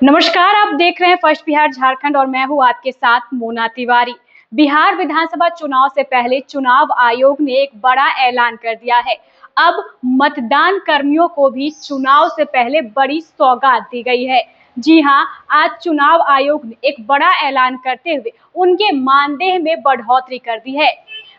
नमस्कार, आप देख रहे हैं फर्स्ट बिहार झारखंड और मैं हूं आपके साथ मोना तिवारी। बिहार विधानसभा चुनाव से पहले चुनाव आयोग ने एक बड़ा ऐलान कर दिया है। अब मतदान कर्मियों को भी चुनाव से पहले बड़ी सौगात दी गई है। जी हां, आज चुनाव आयोग ने एक बड़ा ऐलान करते हुए उनके मानदेय में बढ़ोतरी कर दी है।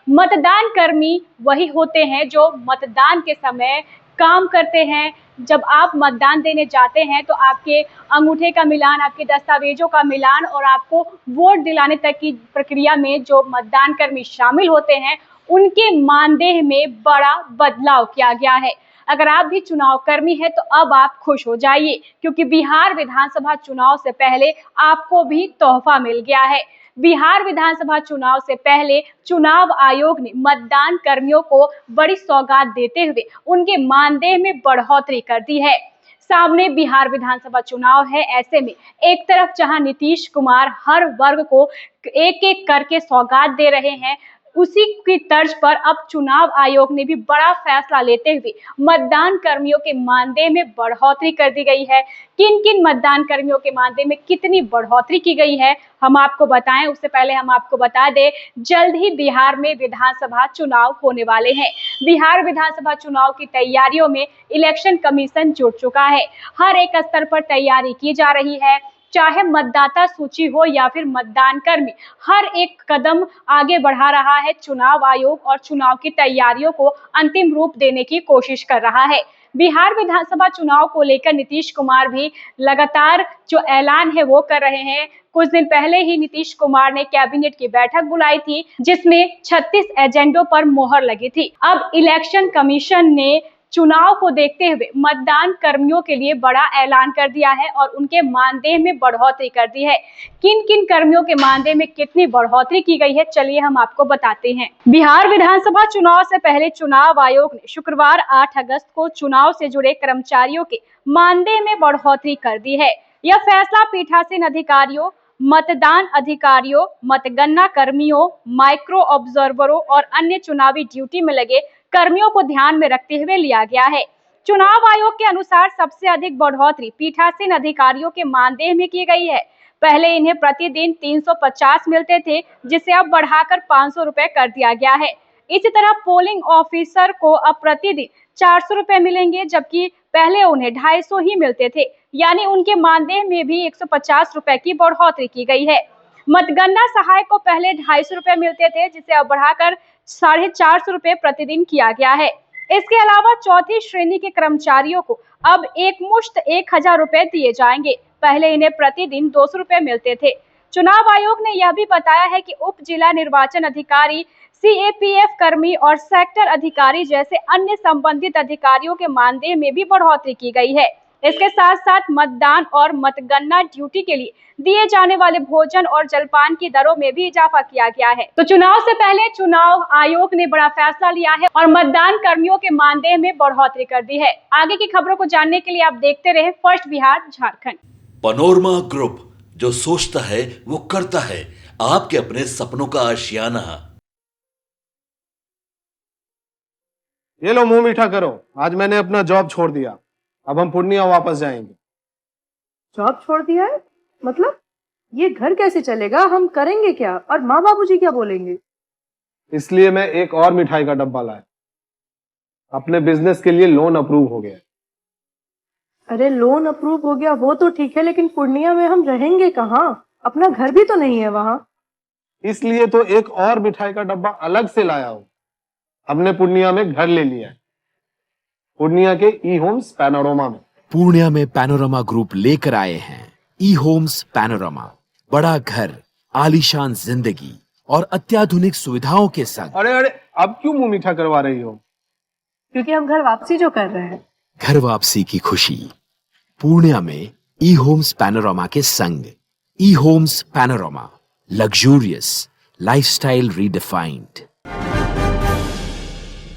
मतदान कर्मी वही होते हैं जो मतदान के समय काम करते हैं। जब आप मतदान देने जाते हैं तो आपके अंगूठे का मिलान, आपके दस्तावेजों का मिलान और आपको वोट दिलाने तक की प्रक्रिया में जो मतदान कर्मी शामिल होते हैं, उनके मानदेय में बड़ा बदलाव किया गया है। अगर आप भी चुनाव कर्मी हैं तो अब आप खुश हो जाइए, क्योंकि बिहार विधानसभा चुनाव से पहले आपको भी तोहफा मिल गया है। बिहार विधानसभा चुनाव से पहले चुनाव आयोग ने मतदान कर्मियों को बड़ी सौगात देते हुए उनके मानदेय में बढ़ोतरी कर दी है। सामने बिहार विधानसभा चुनाव है, ऐसे में एक तरफ जहां नीतीश कुमार हर वर्ग को एक एक करके सौगात दे रहे हैं, उसी की तर्ज पर अब चुनाव आयोग ने भी बड़ा फैसला लेते हुए मतदान कर्मियों के मानदेय में बढ़ोतरी कर दी गई है। किन किन मतदान कर्मियों के मानदेय में कितनी बढ़ोतरी की गई है, हम आपको बताएं। उससे पहले हम आपको बता दें, जल्द ही बिहार में विधानसभा चुनाव होने वाले हैं। बिहार विधानसभा चुनाव की तैयारियों में इलेक्शन कमीशन जुट चुका है। हर एक स्तर पर तैयारी की जा रही है, चाहे मतदाता सूची हो या फिर मतदान कर्मी, हर एक कदम आगे बढ़ा रहा है। चुनाव आयोग और चुनाव की तैयारियों को अंतिम रूप देने की कोशिश कर रहा है। बिहार विधानसभा चुनाव को लेकर नीतीश कुमार भी लगातार जो ऐलान है वो कर रहे हैं। कुछ दिन पहले ही नीतीश कुमार ने कैबिनेट की बैठक बुलाई थी, जिसमें 36 एजेंडों पर मोहर लगी थी। अब इलेक्शन कमीशन ने चुनाव को देखते हुए मतदान कर्मियों के लिए बड़ा ऐलान कर दिया है और उनके मानदेय में बढ़ोतरी कर दी है। किन किन कर्मियों के मानदेय में कितनी बढ़ोतरी की गई है, चलिए हम आपको बताते हैं। बिहार विधानसभा चुनाव से पहले चुनाव आयोग ने शुक्रवार 8 अगस्त को चुनाव से जुड़े कर्मचारियों के मानदेय में बढ़ोतरी कर दी है। यह फैसला पीठासीन अधिकारियों, मतदान अधिकारियों, मतगणना कर्मियों, माइक्रो ऑब्जर्वरों और अन्य चुनावी ड्यूटी में लगे कर्मियों को ध्यान में रखते हुए लिया गया है। चुनाव आयोग के अनुसार सबसे अधिक बढ़ोतरी पीठासीन अधिकारियों के मानदेय में की गई है। पहले इन्हें प्रतिदिन 350 मिलते थे, जिसे अब बढ़ाकर 500 रुपए कर दिया गया है। इसी तरह पोलिंग ऑफिसर को अब प्रतिदिन 400 रुपए मिलेंगे, जबकि पहले उन्हें 250 ही मिलते थे, यानी उनके मानदेय में भी 150 रुपए की बढ़ोतरी की गई है। मतगणना सहायक को पहले 250 रुपए मिलते थे, जिसे अब बढ़ाकर 450 रुपए प्रतिदिन किया गया है। इसके अलावा चौथी श्रेणी के कर्मचारियों को अब एक मुश्त 1000 रुपए दिए जाएंगे। पहले इन्हें प्रतिदिन 200 रुपए मिलते थे। चुनाव आयोग ने यह भी बताया है कि उप जिला निर्वाचन अधिकारी, CAPF कर्मी और सेक्टर अधिकारी जैसे अन्य संबंधित अधिकारियों के मानदेय में भी बढ़ोतरी की गई है। इसके साथ साथ मतदान और मतगणना ड्यूटी के लिए दिए जाने वाले भोजन और जलपान की दरों में भी इजाफा किया गया है। तो चुनाव से पहले चुनाव आयोग ने बड़ा फैसला लिया है और मतदान कर्मियों के मानदेय में बढ़ोतरी कर दी है। आगे की खबरों को जानने के लिए आप देखते रहे first Bihar Jharkhand. Panorama group, जो सोचता है वो करता है। आपके अपने सपनों का आशियाना। ये लो, मुंह मीठा करो। आज मैंने अपना जॉब छोड़ दिया। अब हम पूर्णिया वापस जाएंगे। जॉब छोड़ दिया है? मतलब ये घर कैसे चलेगा? हम करेंगे क्या? और माँ बाबूजी क्या बोलेंगे? इसलिए मैं एक और मिठाई का डब्बा लाया। अपने बिजनेस के लिए लोन अप्रूव हो गया। अरे लोन अप्रूव हो गया वो तो ठीक है, लेकिन पूर्णिया में हम रहेंगे कहाँ? अपना घर भी तो नहीं है वहाँ। इसलिए तो एक और मिठाई का डब्बा अलग से लाया हूँ। हमने पूर्णिया में घर ले लिया है, पूर्णिया के ई होम्स पैनोरमा में। पूर्णिया में पैनोरमा ग्रुप लेकर आए हैं ई होम्स पैनोरमा। बड़ा घर, आलीशान जिंदगी और अत्याधुनिक सुविधाओं के संग। अरे अब क्यों मुंह मीठा करवा रही हो? क्योंकि हम घर वापसी जो कर रहे हैं। घर वापसी की खुशी पूर्णिया में ई होम्स पैनोरमा के संग। ई homes panorama, luxurious lifestyle redefined.